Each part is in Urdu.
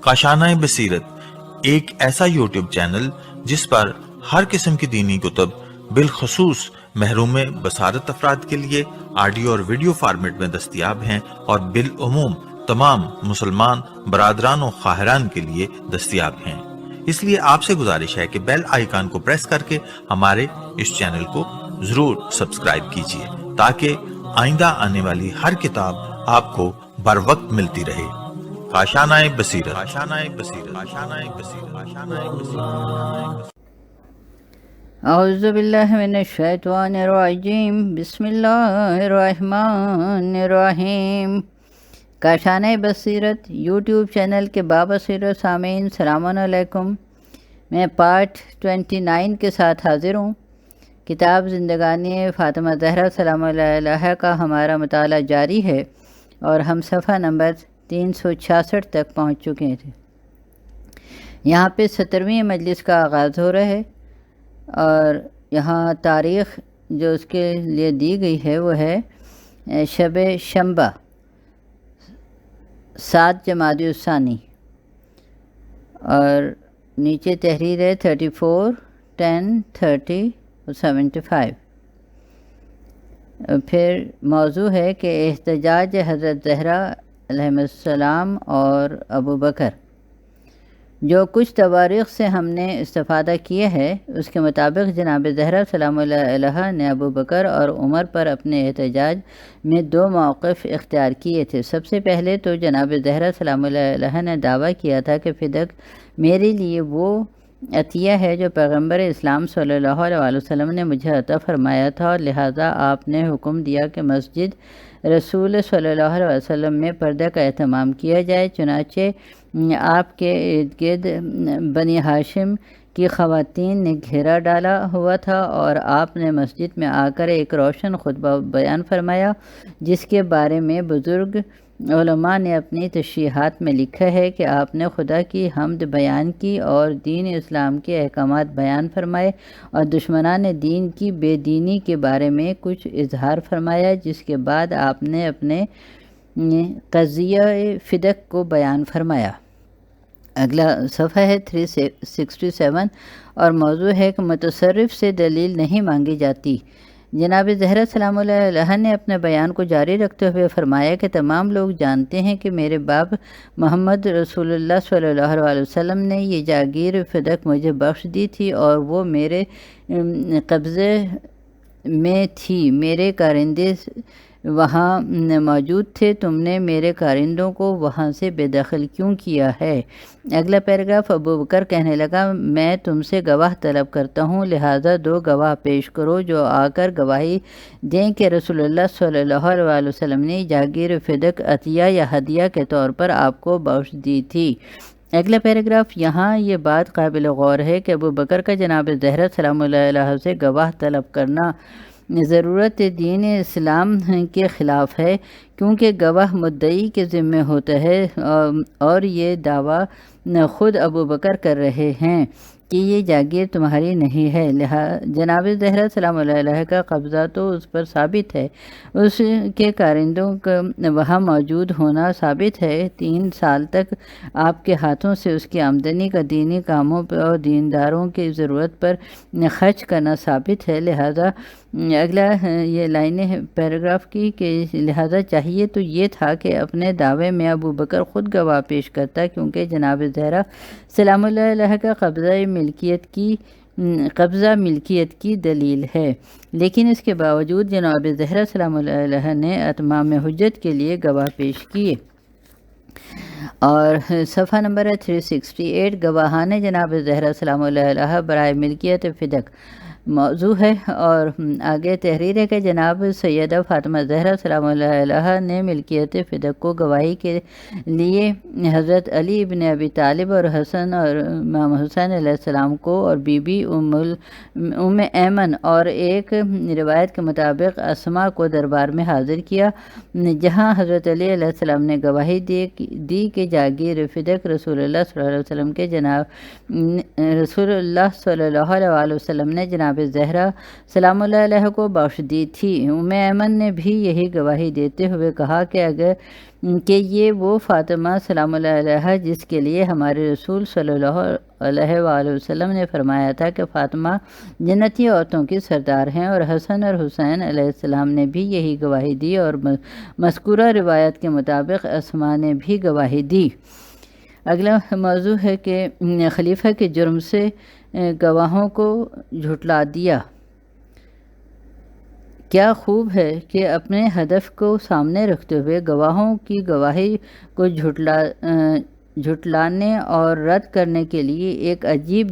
کاشانۂ بصیرت ایک ایسا یوٹیوب چینل جس پر ہر قسم کی دینی کتب بالخصوص محروم بصارت افراد کے لیے آڈیو اور ویڈیو فارمیٹ میں دستیاب ہیں اور بالعموم تمام مسلمان برادران و خواہران کے لیے دستیاب ہیں۔ اس لیے آپ سے گزارش ہے کہ بیل آئیکن کو پریس کر کے ہمارے اس چینل کو ضرور سبسکرائب کیجیے تاکہ آئندہ آنے والی ہر کتاب آپ کو بر وقت ملتی رہے۔ کاشانۂ بصیرت، کاشانۂ بصیرت، کاشانۂ بصیرت، کاشانۂ بصیرت۔ اعوذ باللہ من الشیطان الرجیم، بسم اللہ الرحمن الرحیم۔ کاشانۂ بصیرت یوٹیوب چینل کے بابصیرت سامعین السلام علیکم۔ میں پارٹ 29 کے ساتھ حاضر ہوں۔ کتاب زندگانی فاطمہ زہرا سلام اللہ علیہا کا ہمارا مطالعہ جاری ہے اور ہم صفحہ نمبر 366 تک پہنچ چکے تھے۔ یہاں پہ 17ویں مجلس کا آغاز ہو رہا ہے اور یہاں تاریخ جو اس کے لیے دی گئی ہے وہ ہے شب شنبہ 7 جمادی الثانی، اور نیچے تحریر ہے 34 10 30 اور 75۔ پھر موضوع ہے کہ احتجاج حضرت زہرا علیہ السلام اور ابو بکر۔ جو کچھ تواریخ سے ہم نے استفادہ کیا ہے اس کے مطابق جناب زہرا سلام اللہ علیہا نے ابو بکر اور عمر پر اپنے احتجاج میں 2 موقف اختیار کیے تھے۔ سب سے پہلے تو جناب زہرا سلام اللہ علیہا نے دعویٰ کیا تھا کہ فدق میرے لیے وہ عطیہ ہے جو پیغمبر اسلام صلی اللہ علیہ وسلم نے مجھے عطا فرمایا تھا، اور لہٰذا آپ نے حکم دیا کہ مسجد رسول صلی اللہ علیہ وسلم میں پردہ کا اہتمام کیا جائے۔ چنانچہ آپ کے ارد گرد بنی ہاشم کی خواتین نے گھیرا ڈالا ہوا تھا اور آپ نے مسجد میں آ کر ایک روشن خطبہ بیان فرمایا، جس کے بارے میں بزرگ علماء نے اپنی تشریحات میں لکھا ہے کہ آپ نے خدا کی حمد بیان کی اور دین اسلام کے احکامات بیان فرمائے اور دشمنان دین کی بے دینی کے بارے میں کچھ اظہار فرمایا، جس کے بعد آپ نے اپنے قضیہ فدق کو بیان فرمایا۔ اگلا صفحہ ہے 367 اور موضوع ہے کہ متصرف سے دلیل نہیں مانگی جاتی۔ جناب زہرا سلام اللہ علیہا نے اپنے بیان کو جاری رکھتے ہوئے فرمایا کہ تمام لوگ جانتے ہیں کہ میرے باپ محمد رسول اللہ صلی اللہ علیہ وسلم نے یہ جاگیر فدق مجھے بخش دی تھی اور وہ میرے قبضے میں تھی۔ میرے کارندے وہاں موجود تھے، تم نے میرے کارندوں کو وہاں سے بے دخل کیوں کیا ہے؟ اگلا پیراگراف ابو بکر کہنے لگا، میں تم سے گواہ طلب کرتا ہوں، لہٰذا 2 گواہ پیش کرو جو آ کر گواہی دیں کہ رسول اللہ صلی اللہ علیہ وسلم نے جاگیر فدق عطیہ یا ہدیہ کے طور پر آپ کو بخش دی تھی۔ اگلا پیراگراف یہاں یہ بات قابل غور ہے کہ ابو بکر کا جناب زہرا سلام اللہ علیہ سے گواہ طلب کرنا ضرورت دین اسلام کے خلاف ہے، کیونکہ گواہ مدعی کے ذمہ ہوتا ہے اور یہ دعویٰ خود ابو بکر کر رہے ہیں کہ یہ جاگیر تمہاری نہیں ہے۔ جناب زہرا سلام اللہ علیہ کا قبضہ تو اس پر ثابت ہے، اس کے کارندوں کا وہاں موجود ہونا ثابت ہے۔ 3 سال تک آپ کے ہاتھوں سے اس کی آمدنی کا دینی کاموں پر اور دینداروں کی ضرورت پر خرچ کرنا ثابت ہے۔ لہٰذا اگلا یہ لائنیں پیراگراف کی کہ لہٰذا چاہیے تو یہ تھا کہ اپنے دعوے میں ابو بکر خود گواہ پیش کرتا، کیونکہ جناب زہرا سلام اللہ علیہ کا قبضہ ملکیت کی دلیل ہے، لیکن اس کے باوجود جناب زہرا سلام اللہ علیہ نے اتمام حجت کے لیے گواہ پیش کیے۔ اور صفحہ نمبر ہے 368 گواہان جناب زہرا سلام اللہ علیہ برائے ملکیت فدق موضوع ہے، اور آگے تحریر ہے کہ جناب سیدہ فاطمہ زہرا سلام اللہ علیہ نے ملکیت فدق کو گواہی کے لیے حضرت علی ابن ابی طالب اور حسن اور امام حسین علیہ السلام کو اور بی بی ام ایمن اور ایک روایت کے مطابق اسما کو دربار میں حاضر کیا، جہاں حضرت علی علیہ السلام نے گواہی دی کہ جاگیر فدق رسول اللہ صلی اللہ علیہ وسلم نے جناب جناب زہرا سلام اللہ علیہ کو بخش دی تھی۔ ایمن نے بھی یہی گواہی دیتے ہوئے کہا کہ یہ وہ فاطمہ سلام اللہ علیہ جس کے لیے ہمارے رسول صلی اللہ علیہ وآلہ وسلم نے فرمایا تھا کہ فاطمہ جنتی عورتوں کی سردار ہیں، اور حسن اور حسین علیہ السلام نے بھی یہی گواہی دی، اور مذکورہ روایت کے مطابق اسماء نے بھی گواہی دی۔ اگلا موضوع ہے کہ خلیفہ کے جرم سے گواہوں کو جھٹلا دیا۔ کیا خوب ہے کہ اپنے ہدف کو سامنے رکھتے ہوئے گواہوں کی گواہی کو جھٹلانے اور رد کرنے کے لیے ایک عجیب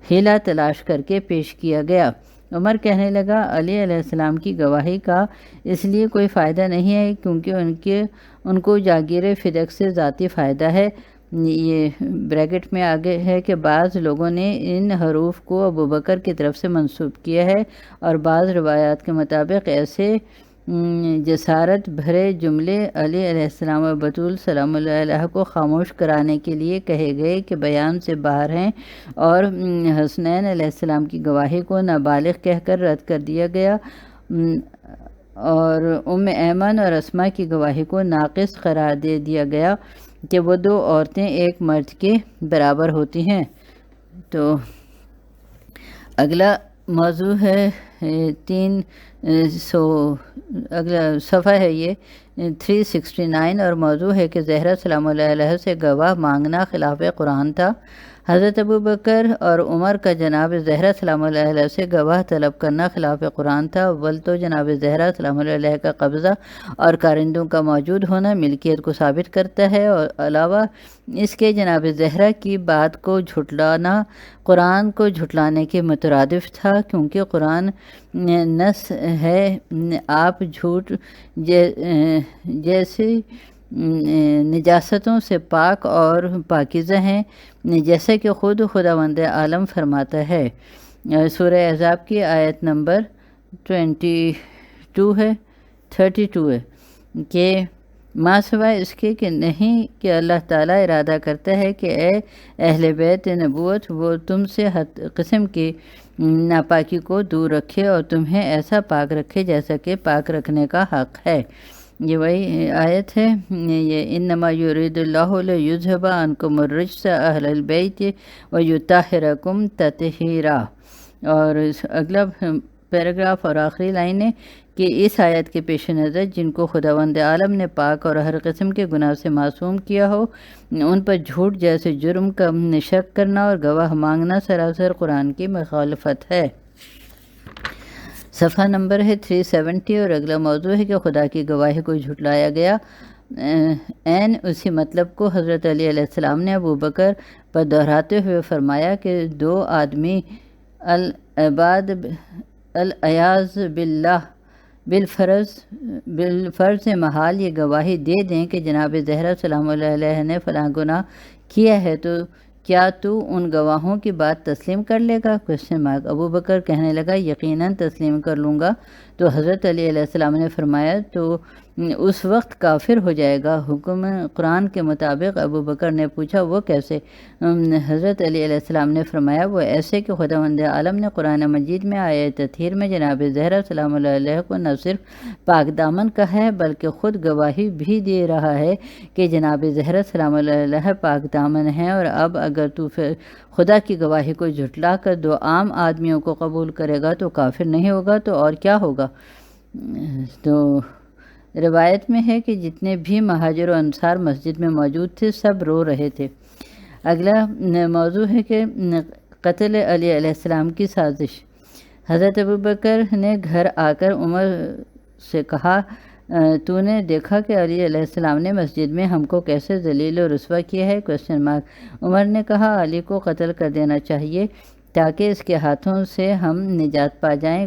ہیلا تلاش کر کے پیش کیا گیا۔ عمر کہنے لگا، علی علیہ السلام کی گواہی کا اس لیے کوئی فائدہ نہیں ہے کیونکہ ان کو جاگیر فدق سے ذاتی فائدہ ہے۔ یہ بریکٹ میں آگے ہے کہ بعض لوگوں نے ان حروف کو ابو بکر کی طرف سے منسوب کیا ہے، اور بعض روایات کے مطابق ایسے جسارت بھرے جملے علی علیہ السلام و بطول سلام اللہ علیہ کو خاموش کرانے کے لیے کہے گئے کہ بیان سے باہر ہیں، اور حسنین علیہ السلام کی گواہی کو نابالغ کہہ کر رد کر دیا گیا، اور ایمن اور اسماء کی گواہی کو ناقص قرار دے دیا گیا کہ وہ دو عورتیں ایک مرد کے برابر ہوتی ہیں۔ تو اگلا موضوع ہے اگلا صفحہ ہے یہ 369، اور موضوع ہے کہ زہرا سلام اللہ علیہ سے گواہ مانگنا خلاف قرآن تھا۔ حضرت ابو بکر اور عمر کا جناب زہرا سلام اللہ علیہ سے گواہ طلب کرنا خلاف قرآن تھا۔ اول تو جناب زہرا سلام اللہ علیہ کا قبضہ اور کارندوں کا موجود ہونا ملکیت کو ثابت کرتا ہے، اور علاوہ اس کے جناب زہرا کی بات کو جھٹلانا قرآن کو جھٹلانے کے مترادف تھا، کیونکہ قرآن نص ہے، آپ جھوٹ جیسے نجاستوں سے پاک اور پاکیزہ ہیں، جیسے کہ خود خداوند عالم فرماتا ہے۔ سورہ احزاب کی آیت نمبر 32 ہے کہ ما سوائے اس کے کہ نہیں کہ اللہ تعالیٰ ارادہ کرتا ہے کہ اے اہل بیت نبوت وہ تم سے ہر قسم کی ناپاکی کو دور رکھے اور تمہیں ایسا پاک رکھے جیسا کہ پاک رکھنے کا حق ہے۔ یہ وہی آیت ہے، یہ انما یرید اللہ لیذھب عنکم الرجس اہل البیت ویطہرکم تطہیرا۔ اور اگلا پیراگراف اور آخری لائن ہے کہ اس آیت کے پیش نظر جن کو خداوند عالم نے پاک اور ہر قسم کے گناہ سے معصوم کیا ہو، ان پر جھوٹ جیسے جرم کا شک کرنا اور گواہ مانگنا سراسر قرآن کی مخالفت ہے۔ صفحہ نمبر ہے 370، اور اگلا موضوع ہے کہ خدا کی گواہی کو جھٹلایا گیا۔ عین اسی مطلب کو حضرت علی علیہ السلام نے ابو بکر پر دہراتے ہوئے فرمایا کہ دو آدمی العباد العیاذ باللہ بالفرض محال یہ گواہی دے دیں کہ جناب زہرا سلام اللہ علیہ نے فلاں گناہ کیا ہے، تو کیا تو ان گواہوں کی بات تسلیم کر لے گا؟ ابو بکر کہنے لگا، یقیناً تسلیم کر لوں گا۔ تو حضرت علی علیہ السلام نے فرمایا تو اس وقت کافر ہو جائے گا۔ حکم قرآن کے مطابق ابو بکر نے پوچھا، وہ کیسے؟ حضرت علی علیہ السلام نے فرمایا، وہ ایسے کہ خداوند عالم نے قرآن مجید میں آیت تطہیر میں جناب زہرا سلام اللہ علیہ کو نہ صرف پاک دامن کہا ہے بلکہ خود گواہی بھی دے رہا ہے کہ جناب زہرا سلام اللہ علیہ پاک دامن ہیں، اور اب اگر تو پھر خدا کی گواہی کو جھٹلا کر دو عام آدمیوں کو قبول کرے گا تو کافر نہیں ہوگا تو اور کیا ہوگا؟ تو روایت میں ہے کہ جتنے بھی مہاجر و انصار مسجد میں موجود تھے سب رو رہے تھے۔ اگلا موضوع ہے کہ قتل علی علیہ السلام کی سازش۔ حضرت ابو بکر نے گھر آ کر عمر سے کہا، تو نے دیکھا کہ علی علیہ السلام نے مسجد میں ہم کو کیسے ذلیل و رسوا کیا ہے؟ عمر نے کہا، علی کو قتل کر دینا چاہیے تاکہ اس کے ہاتھوں سے ہم نجات پا جائیں۔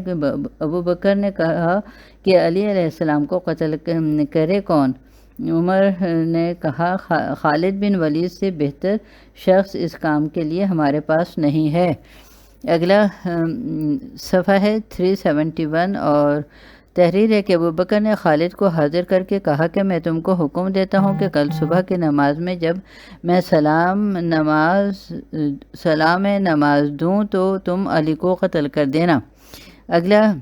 ابو بکر نے کہا کہ علی علیہ السلام کو قتل کرے کون؟ عمر نے کہا، خالد بن ولید سے بہتر شخص اس کام کے لیے ہمارے پاس نہیں ہے۔ اگلا صفحہ ہے 371، اور تحریر ہے کہ ابو بکر نے خالد کو حاضر کر کے کہا کہ میں تم کو حکم دیتا ہوں کہ کل صبح کی نماز میں جب میں سلام نماز دوں تو تم علی کو قتل کر دینا۔ اگلا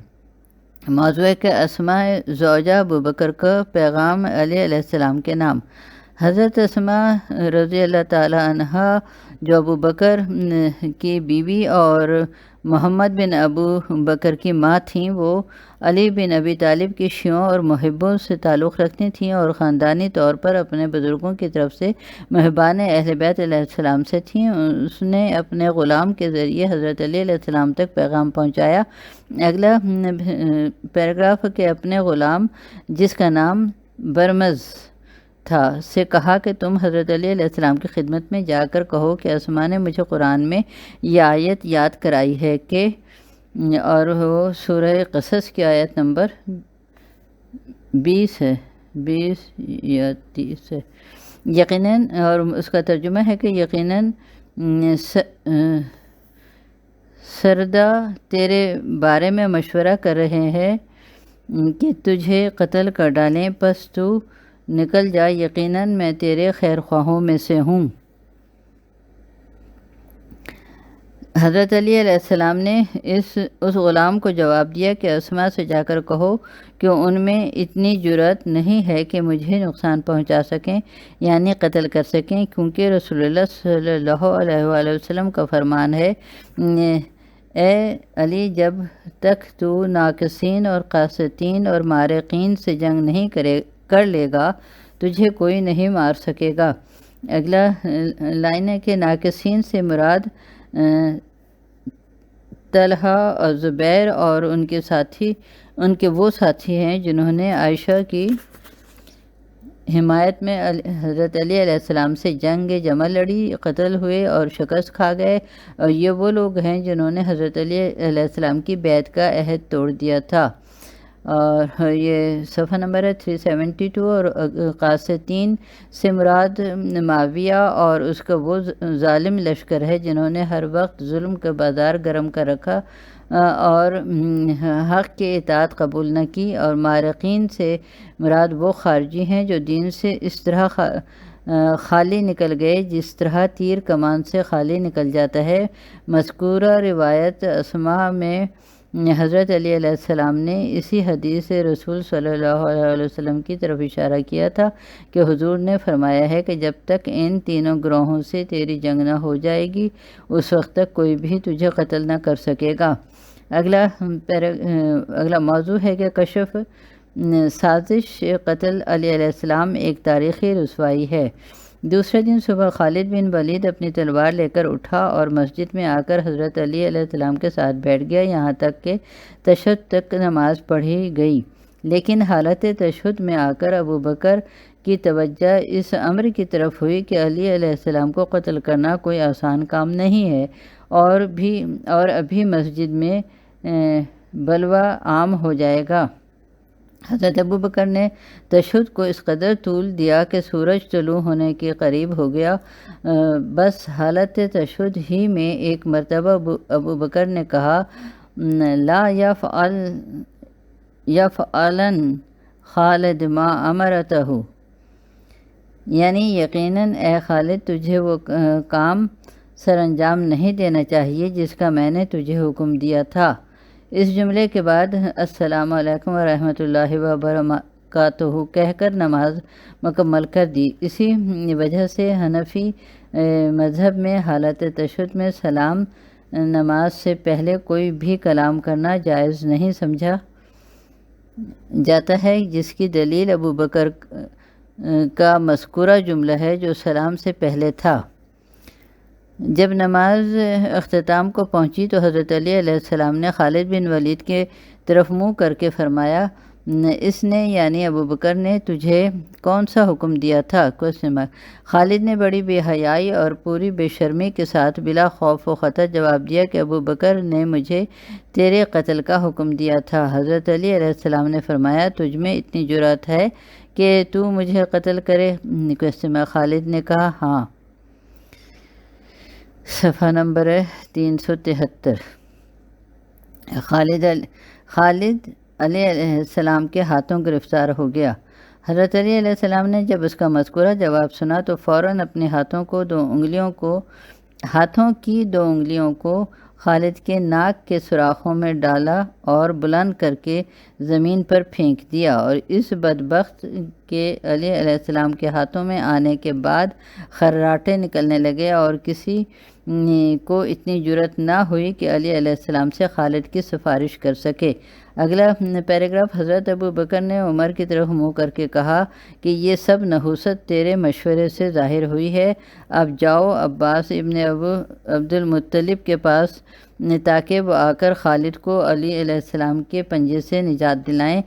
موضوع ہے کہ اسماء زوجہ ابو بکر کا پیغام علیہ السلام کے نام۔ حضرت اسماء رضی اللہ تعالی عنہا جو ابو بکر کی بیوی اور محمد بن ابو بکر کی ماں تھیں، وہ علی بن ابی طالب کی شیعوں اور محبوں سے تعلق رکھتی تھیں اور خاندانی طور پر اپنے بزرگوں کی طرف سے محبان اہل بیت علیہ السلام سے تھیں۔ اس نے اپنے غلام کے ذریعے حضرت علی علیہ السلام تک پیغام پہنچایا۔ اگلا پیراگراف کہ اپنے غلام جس کا نام برمز تھا سے کہا کہ تم حضرت علی علیہ السلام کی خدمت میں جا کر کہو کہ اسماء نے مجھے قرآن میں یہ آیت یاد کرائی ہے کہ، اور وہ سورہ قصص کی آیت نمبر 20 ہے، 20 یا 30 ہے یقیناً، اور اس کا ترجمہ ہے کہ یقیناً سردہ تیرے بارے میں مشورہ کر رہے ہیں کہ تجھے قتل کر ڈالیں، پس تو نکل جا، یقیناً میں تیرے خیر خواہوں میں سے ہوں۔ حضرت علی علیہ السلام نے اس غلام کو جواب دیا کہ اسماء سے جا کر کہو کہ ان میں اتنی جرأت نہیں ہے کہ مجھے نقصان پہنچا سکیں، یعنی قتل کر سکیں، کیونکہ رسول اللہ صلی اللہ علیہ وآلہ وسلم کا فرمان ہے، اے علی، جب تک تو ناقصین اور قاسطین اور مارقین سے جنگ نہیں کر لے گا تجھے کوئی نہیں مار سکے گا۔ اگلا لائن ہے کہ ناقصین سے مراد طلحہ اور زبیر اور ان کے وہ ساتھی ہیں جنہوں نے عائشہ کی حمایت میں حضرت علی علیہ السلام سے جنگ جمل لڑی، قتل ہوئے اور شکست کھا گئے، اور یہ وہ لوگ ہیں جنہوں نے حضرت علی علیہ السلام کی بیعت کا عہد توڑ دیا تھا۔ اور یہ صفحہ نمبر ہے 372۔ اور قاسطین سے مراد معاویہ اور اس کا وہ ظالم لشکر ہے جنہوں نے ہر وقت ظلم کا بازار گرم کر رکھا اور حق کی اطاعت قبول نہ کی۔ اور مارقین سے مراد وہ خارجی ہیں جو دین سے اس طرح خالی نکل گئے جس طرح تیر کمان سے خالی نکل جاتا ہے۔ مذکورہ روایت اسماء میں حضرت علی علیہ السلام نے اسی حدیث رسول صلی اللہ علیہ وسلم کی طرف اشارہ کیا تھا کہ حضور نے فرمایا ہے کہ جب تک ان تینوں گروہوں سے تیری جنگ نہ ہو جائے گی اس وقت تک کوئی بھی تجھے قتل نہ کر سکے گا۔ اگلا موضوع ہے کہ کشف سازش قتل علی علیہ السلام ایک تاریخی رسوائی ہے۔ دوسرے دن صبح خالد بن ولید اپنی تلوار لے کر اٹھا اور مسجد میں آ کر حضرت علی علیہ السلام کے ساتھ بیٹھ گیا، یہاں تک کہ تشہد تک نماز پڑھی گئی، لیکن حالت تشہد میں آ کر ابو بکر کی توجہ اس امر کی طرف ہوئی کہ علی علیہ السلام کو قتل کرنا کوئی آسان کام نہیں ہے، اور ابھی مسجد میں بلوہ عام ہو جائے گا۔ حضرت ابو بکر نے تشہد کو اس قدر طول دیا کہ سورج طلوع ہونے کے قریب ہو گیا۔ بس حالت تشہد ہی میں ایک مرتبہ ابو بکر نے کہا، لا یفعلن خالد ما امرتہ، یعنی یقیناً اے خالد تجھے وہ کام سر انجام نہیں دینا چاہیے جس کا میں نے تجھے حکم دیا تھا۔ اس جملے کے بعد السلام علیکم ورحمۃ اللہ وبرکاتہ کہہ کر نماز مکمل کر دی۔ اسی وجہ سے حنفی مذہب میں حالت تشہد میں سلام نماز سے پہلے کوئی بھی کلام کرنا جائز نہیں سمجھا جاتا ہے، جس کی دلیل ابو بکر کا مذکورہ جملہ ہے جو سلام سے پہلے تھا۔ جب نماز اختتام کو پہنچی تو حضرت علی علیہ السلام نے خالد بن ولید کے طرف منہ کر کے فرمایا، اس نے یعنی ابو بکر نے تجھے کون سا حکم دیا تھا؟ خالد نے بڑی بے حیائی اور پوری بے شرمی کے ساتھ بلا خوف و خطر جواب دیا کہ ابو بکر نے مجھے تیرے قتل کا حکم دیا تھا۔ حضرت علی علیہ السلام نے فرمایا، تجھ میں اتنی جرأت ہے کہ تو مجھے قتل کرے؟ خالد نے کہا، ہاں۔ صفحہ نمبر 373۔ خالد علی علیہ السلام کے ہاتھوں گرفتار ہو گیا۔ حضرت علی علیہ السلام نے جب اس کا مذکورہ جواب سنا تو فوراً اپنے ہاتھوں کی دو انگلیوں کو خالد کے ناک کے سوراخوں میں ڈالا اور بلند کر کے زمین پر پھینک دیا، اور اس بدبخت کے علی علیہ السلام کے ہاتھوں میں آنے کے بعد خراٹے نکلنے لگے، اور کسی کو اتنی جرأت نہ ہوئی کہ علی علیہ السلام سے خالد کی سفارش کر سکے۔ اگلا پیراگراف، حضرت ابو بکر نے عمر کی طرف منہ کر کے کہا کہ یہ سب نحوست تیرے مشورے سے ظاہر ہوئی ہے، اب جاؤ عباس ابن ابو عبد المطلب کے پاس تاکہ وہ آ کر خالد کو علی علیہ السلام کے پنجے سے نجات دلائیں۔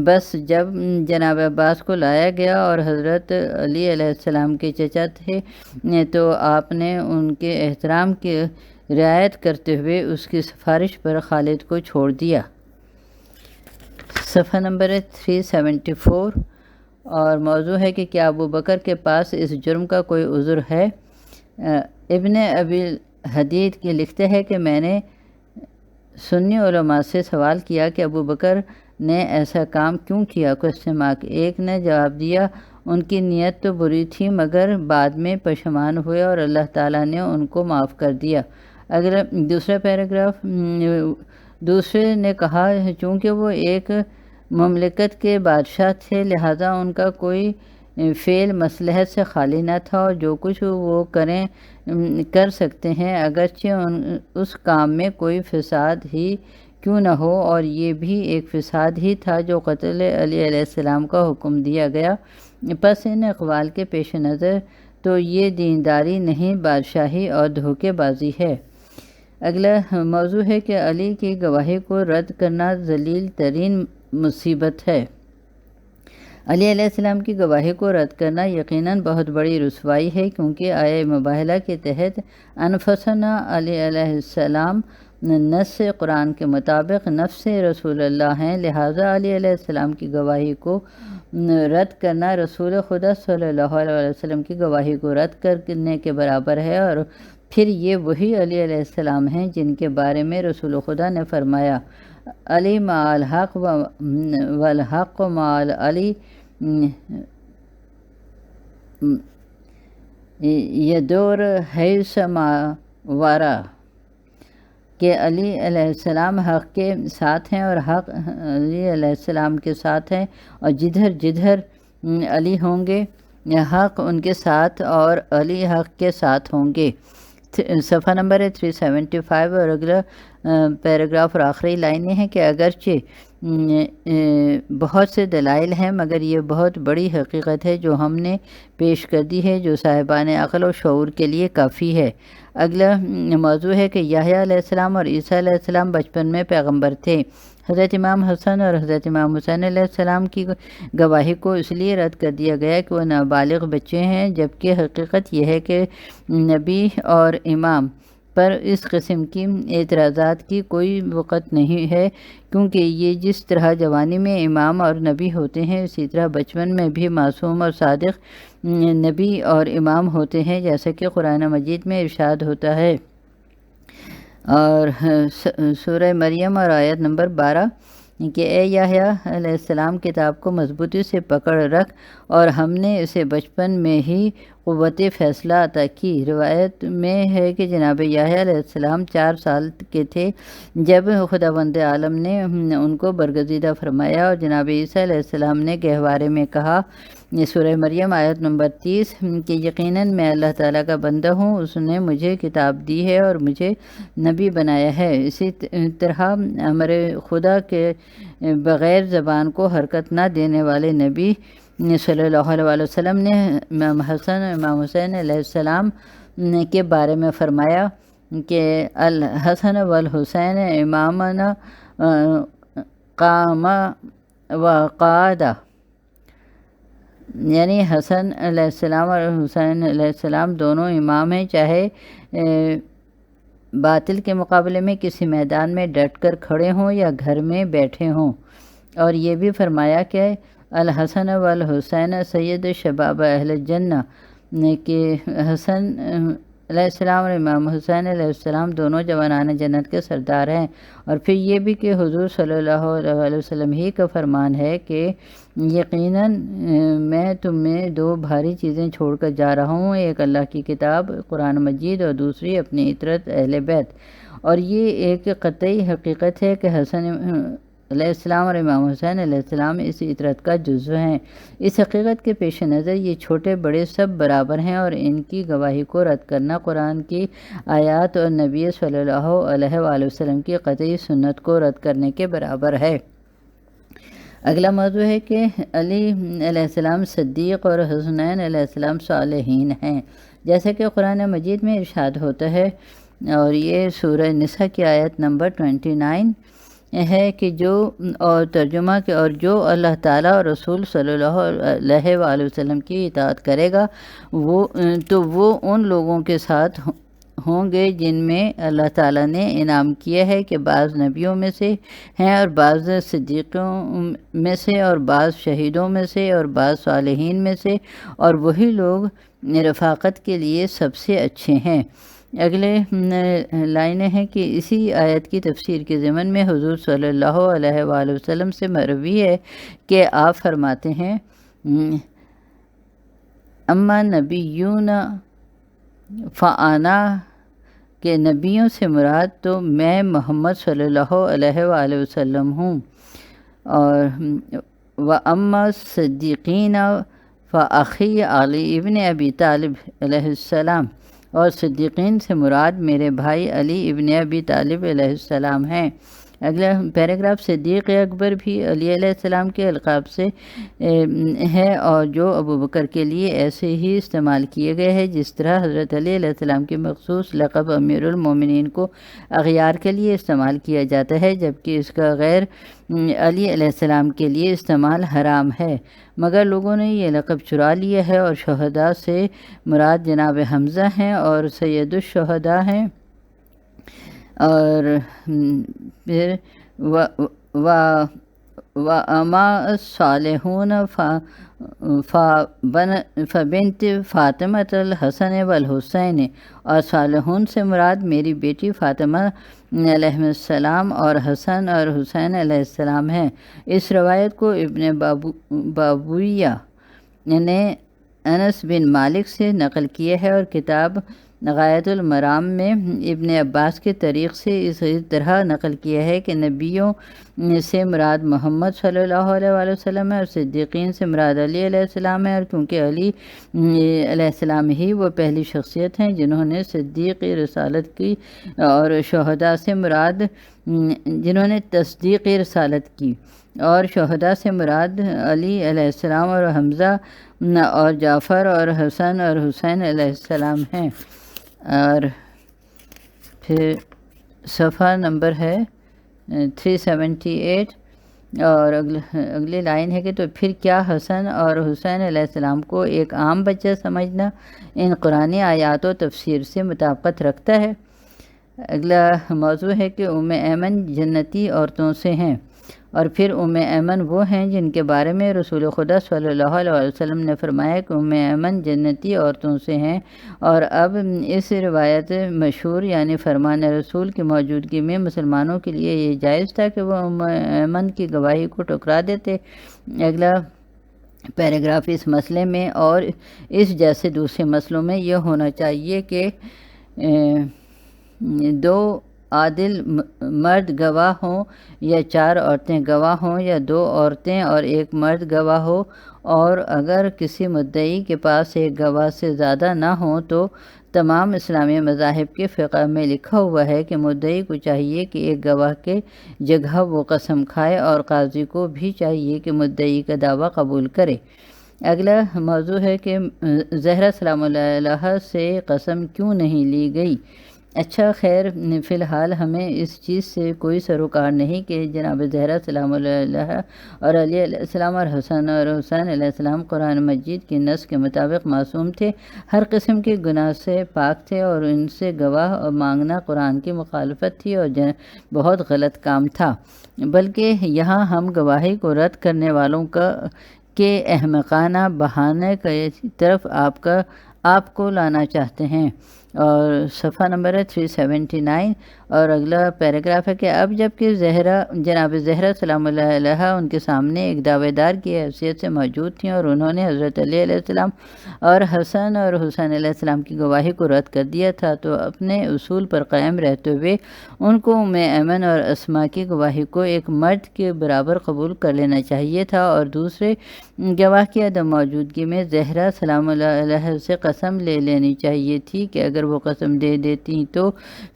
بس جب جناب عباس کو لایا گیا اور حضرت علی علیہ السلام کے چچا تھے تو آپ نے ان کے احترام کی رعایت کرتے ہوئے اس کی سفارش پر خالد کو چھوڑ دیا۔ صفحہ نمبر 374، اور موضوع ہے کہ کیا ابو بکر کے پاس اس جرم کا کوئی عذر ہے؟ ابن ابی حدید کی لکھتے ہیں کہ میں نے سنی علماء سے سوال کیا کہ ابو بکر نے ایسا کام کیوں کیا؟ ایک نے جواب دیا، ان کی نیت تو بری تھی مگر بعد میں پشیمان ہوئے اور اللہ تعالیٰ نے ان کو معاف کر دیا۔ اگر دوسرا پیراگراف، دوسرے نے کہا چونکہ وہ ایک مملکت کے بادشاہ تھے لہٰذا ان کا کوئی فعل مصلحت سے خالی نہ تھا، اور جو کچھ وہ کر سکتے ہیں اگرچہ اس کام میں کوئی فساد ہی کیوں نہ ہو، اور یہ بھی ایک فساد ہی تھا جو قتل علی علیہ السلام کا حکم دیا گیا۔ پس ان اقوال کے پیش نظر تو یہ دینداری نہیں بادشاہی اور دھوکے بازی ہے۔ اگلا موضوع ہے کہ علی کی گواہی کو رد کرنا ذلیل ترین مصیبت ہے۔ علی علیہ السلام کی گواہی کو رد کرنا یقیناً بہت بڑی رسوائی ہے، کیونکہ آیہ مباہلہ کے تحت انفسنا علی علیہ السلام نص قرآن کے مطابق نفس رسول اللہ ہیں، لہٰذا علی علیہ السلام کی گواہی کو رد کرنا رسول خدا صلی اللہ علیہ وسلم کی گواہی کو رد کرنے کے برابر ہے، اور پھر یہ وہی علی علیہ السلام ہیں جن کے بارے میں رسول خدا نے فرمایا علی مع الحق والحق مع علی یدور حیث ما وارا، کہ علی علیہ السلام حق کے ساتھ ہیں اور حق علی علیہ السلام کے ساتھ ہیں، اور جدھر جدھر علی ہوں گے حق ان کے ساتھ اور علی حق کے ساتھ ہوں گے۔ صفحہ نمبر 375، اور اگلا پیراگراف اور آخری لائن یہ ہے کہ اگرچہ بہت سے دلائل ہیں مگر یہ بہت بڑی حقیقت ہے جو ہم نے پیش کر دی ہے جو صاحبان عقل و شعور کے لیے کافی ہے۔ اگلا موضوع ہے کہ یحییٰ علیہ السلام اور عیسیٰ علیہ السلام بچپن میں پیغمبر تھے۔ حضرت امام حسن اور حضرت امام حسین علیہ السلام کی گواہی کو اس لیے رد کر دیا گیا کہ وہ نابالغ بچے ہیں، جبکہ حقیقت یہ ہے کہ نبی اور امام پر اس قسم کی اعتراضات کی کوئی وقت نہیں ہے، کیونکہ یہ جس طرح جوانی میں امام اور نبی ہوتے ہیں اسی طرح بچپن میں بھی معصوم اور صادق نبی اور امام ہوتے ہیں، جیسا کہ قرآن مجید میں ارشاد ہوتا ہے۔ اور سورہ مریم اور آیت نمبر 12 کہ اے یحییٰ علیہ السلام کتاب کو مضبوطی سے پکڑ رکھ اور ہم نے اسے بچپن میں ہی قوت فیصلہ عطا کی۔ روایت میں ہے کہ جناب یحییٰ علیہ السلام 4 سال کے تھے جب خداوند عالم نے ان کو برگزیدہ فرمایا، اور جناب عیسیٰ علیہ السلام نے گہوارے میں کہا، سورہ مریم آیت نمبر 30 کہ یقیناً میں اللہ تعالیٰ کا بندہ ہوں، اس نے مجھے کتاب دی ہے اور مجھے نبی بنایا ہے۔ اسی طرح امر خدا کے بغیر زبان کو حرکت نہ دینے والے نبی صلی اللہ علیہ وسلم نے امام حسن امام حسین علیہ السلام کے بارے میں فرمایا کہ الحسن والحسین امامنا قام وقعدہ، یعنی حسن علیہ السلام اور حسین علیہ السلام دونوں امام ہیں، چاہے باطل کے مقابلے میں کسی میدان میں ڈٹ کر کھڑے ہوں یا گھر میں بیٹھے ہوں۔ اور یہ بھی فرمایا کہ الحسن والحسین سید شباب اہل الجنہ، کہ حسن علیہ السلام اور امام حسین علیہ السلام دونوں جوانان جنت کے سردار ہیں، اور پھر یہ بھی کہ حضور صلی اللہ علیہ وسلم ہی کا فرمان ہے کہ یقیناً میں تمہیں دو بھاری چیزیں چھوڑ کر جا رہا ہوں، ایک اللہ کی کتاب قرآن مجید اور دوسری اپنی اطرت اہل بیت۔ اور یہ ایک قطعی حقیقت ہے کہ حسن علیہ السلام اور امام حسین علیہ السلام اس اطرت کا جزو ہیں۔ اس حقیقت کے پیش نظر یہ چھوٹے بڑے سب برابر ہیں، اور ان کی گواہی کو رد کرنا قرآن کی آیات اور نبی صلی اللہ علیہ وآلہ وسلم کی قطعی سنت کو رد کرنے کے برابر ہے۔ اگلا موضوع ہے کہ علی علیہ السلام صدیق اور حسنین علیہ السلام صالحین ہیں، جیسا کہ قرآن مجید میں ارشاد ہوتا ہے، اور یہ سورہ نساء کی آیت نمبر 29 ہے کہ جو اور ترجمہ کہ اور جو اللہ تعالیٰ اور رسول صلی اللہ علیہ وآلہ وسلم کی اطاعت کرے گا وہ ان لوگوں کے ساتھ ہوں گے جن میں اللہ تعالیٰ نے انعام کیا ہے کہ بعض نبیوں میں سے ہیں اور بعض صدیقوں میں سے اور بعض شہیدوں میں سے اور بعض صالحین میں سے، اور وہی لوگ رفاقت کے لیے سب سے اچھے ہیں۔ اگلے لائنیں ہیں کہ اسی آیت کی تفسیر کے ضمن میں حضور صلی اللہ علیہ وآلہ وسلم سے مروی ہے کہ آپ فرماتے ہیں، اما نبیون فانا، کہ نبیوں سے مراد تو میں محمد صلی اللہ علیہ وآلہ وسلم ہوں، اور واما صدیقین فاخی علی ابن ابی طالب علیہ السلام، اور صدیقین سے مراد میرے بھائی علی ابن ابی طالب علیہ السلام ہیں۔ اگلا پیراگراف، صدیق اکبر بھی علی علیہ السلام کے القاب سے ہے، اور جو ابو بکر کے لیے ایسے ہی استعمال کیے گئے ہیں جس طرح حضرت علی علیہ السلام کی مخصوص لقب امیر المومنین کو اغیار کے لیے استعمال کیا جاتا ہے، جبکہ اس کا غیر علی علیہ السلام کے لیے استعمال حرام ہے، مگر لوگوں نے یہ لقب چرا لیا ہے، اور شہداء سے مراد جناب حمزہ ہیں اور سید الشہداء ہیں۔ اور پھر وَأَمَا الصَّالِحُونَ فَبِنْتِ فاطمۃ الحسن والحسین، اور صالحون سے مراد میری بیٹی فاطمہ علیہ السلام اور حسن اور حسین علیہ السلام ہیں۔ اس روایت کو ابن بابویہ نے انس بن مالک سے نقل کیا ہے، اور کتاب غایت المرام میں ابن عباس کے طریق سے اس طرح نقل کیا ہے کہ نبیوں سے مراد محمد صلی اللہ علیہ وآلہ وسلم ہے، اور صدیقین سے مراد علی علیہ السلام ہے، اور کیونکہ علی علیہ السلام ہی وہ پہلی شخصیت ہیں جنہوں نے صدیقی رسالت کی، اور شہداء سے مراد جنہوں نے تصدیقی رسالت کی، اور شہداء سے مراد علی علیہ السلام اور حمزہ اور جعفر اور حسن اور حسین علیہ السلام ہیں۔ اور پھر صفحہ نمبر ہے 378، اور اگلی لائن ہے کہ تو پھر کیا حسن اور حسین علیہ السلام کو ایک عام بچہ سمجھنا ان قرآنی آیات و تفسیر سے مطابقت رکھتا ہے؟ اگلا موضوع ہے کہ ام ایمن جنتی عورتوں سے ہیں، اور پھر ام ایمن وہ ہیں جن کے بارے میں رسول خدا صلی اللہ علیہ وسلم نے فرمایا کہ ام ایمن جنتی عورتوں سے ہیں، اور اب اس روایت مشہور یعنی فرمان رسول کی موجودگی میں مسلمانوں کے لیے یہ جائز تھا کہ وہ ام ایمن کی گواہی کو ٹھکرا دیتے۔ اگلا پیراگراف اس مسئلے میں اور اس جیسے دوسرے مسئلوں میں یہ ہونا چاہیے کہ دو عادل مرد گواہ ہوں یا چار عورتیں گواہ ہوں یا دو عورتیں اور ایک مرد گواہ ہو، اور اگر کسی مدعی کے پاس ایک گواہ سے زیادہ نہ ہوں تو تمام اسلامی مذاہب کے فقہ میں لکھا ہوا ہے کہ مدعی کو چاہیے کہ ایک گواہ کے جگہ وہ قسم کھائے، اور قاضی کو بھی چاہیے کہ مدعی کا دعویٰ قبول کرے۔ اگلا موضوع ہے کہ زہرا سلام اللہ علیہا سے قسم کیوں نہیں لی گئی؟ اچھا خیر، فی الحال ہمیں اس چیز سے کوئی سروکار نہیں کہ جناب زہرا سلام اللہ علیہا اور علی علیہ السلام اور حسن اور حسین علیہ السلام قرآن مجید کی نص کے مطابق معصوم تھے، ہر قسم کے گناہ سے پاک تھے، اور ان سے گواہ مانگنا قرآن کی مخالفت تھی اور بہت غلط کام تھا، بلکہ یہاں ہم گواہی کو رد کرنے والوں کے احمقانہ بہانے کی طرف آپ کو لانا چاہتے ہیں۔ اور صفحہ نمبر ہے 379 اور اگلا پیراگراف ہے کہ اب جب کہ جناب زہرا سلام اللہ علیہ ان کے سامنے ایک دعوے دار کی حیثیت سے موجود تھیں اور انہوں نے حضرت علی علیہ السلام اور حسن اور حسین علیہ السلام کی گواہی کو رد کر دیا تھا، تو اپنے اصول پر قائم رہتے ہوئے ان کو ام ایمن اور اسما کی گواہی کو ایک مرد کے برابر قبول کر لینا چاہیے تھا، اور دوسرے گواہ کی عدم موجودگی میں زہرا سلام اللہ علیہ سے قسم لے لینی چاہیے تھی کہ اگر وہ قسم دے دیتی تو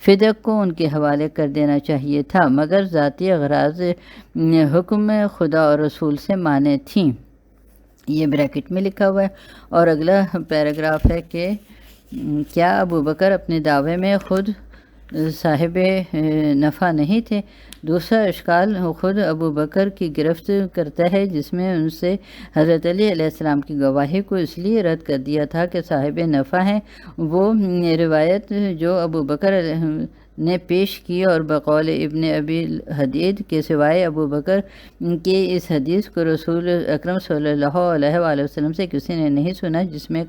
فدق کو ان کے حوالے کر دینا چاہیے تھا، مگر ذاتی اغراض حکم خدا اور رسول سے مانے تھیں۔ یہ بریکٹ میں لکھا ہوا ہے۔ اور اگلا پیراگراف ہے کہ کیا ابو بکر اپنے دعوے میں خود صاحب نفع نہیں تھے؟ دوسرا اشکال خود ابو بکر کی گرفت کرتا ہے، جس میں ان سے حضرت علی علیہ السلام کی گواہی کو اس لیے رد کر دیا تھا کہ صاحب نفع ہیں۔ وہ روایت جو ابو بکر نے پیش کی اور بقول ابن ابی حدید کے سوائے ابو بکر کی اس حدیث کو رسول اکرم صلی اللہ علیہ وآلہ وسلم سے کسی نے نہیں سنا، جس میں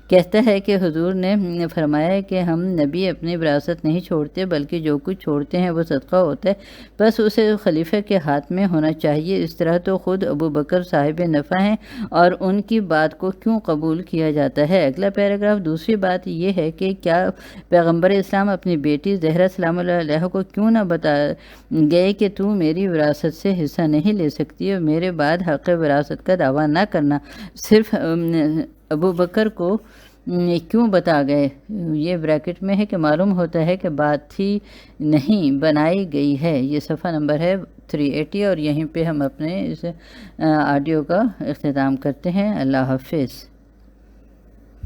کہتا ہے کہ حضور نے فرمایا کہ ہم نبی اپنی وراثت نہیں چھوڑتے، بلکہ جو کچھ چھوڑتے ہیں وہ صدقہ ہوتا ہے، بس اسے خلیفہ کے ہاتھ میں ہونا چاہیے۔ اس طرح تو خود ابو بکر صاحب نفع ہیں اور ان کی بات کو کیوں قبول کیا جاتا ہے؟ اگلا پیراگراف دوسری بات یہ ہے کہ کیا پیغمبر اسلام اپنی بیٹی زہرا سلام اللہ علیہ کو کیوں نہ بتا گئے کہ تو میری وراثت سے حصہ نہیں لے سکتی اور میرے بعد حق وراثت کا دعویٰ نہ کرنا؟ صرف ابو بکر کو کیوں بتا گئے؟ یہ بریکٹ میں ہے کہ معلوم ہوتا ہے کہ بات تھی نہیں، بنائی گئی ہے۔ یہ صفحہ نمبر ہے 380 اور یہیں پہ ہم اپنے اس آڈیو کا اختتام کرتے ہیں۔ اللہ حافظ۔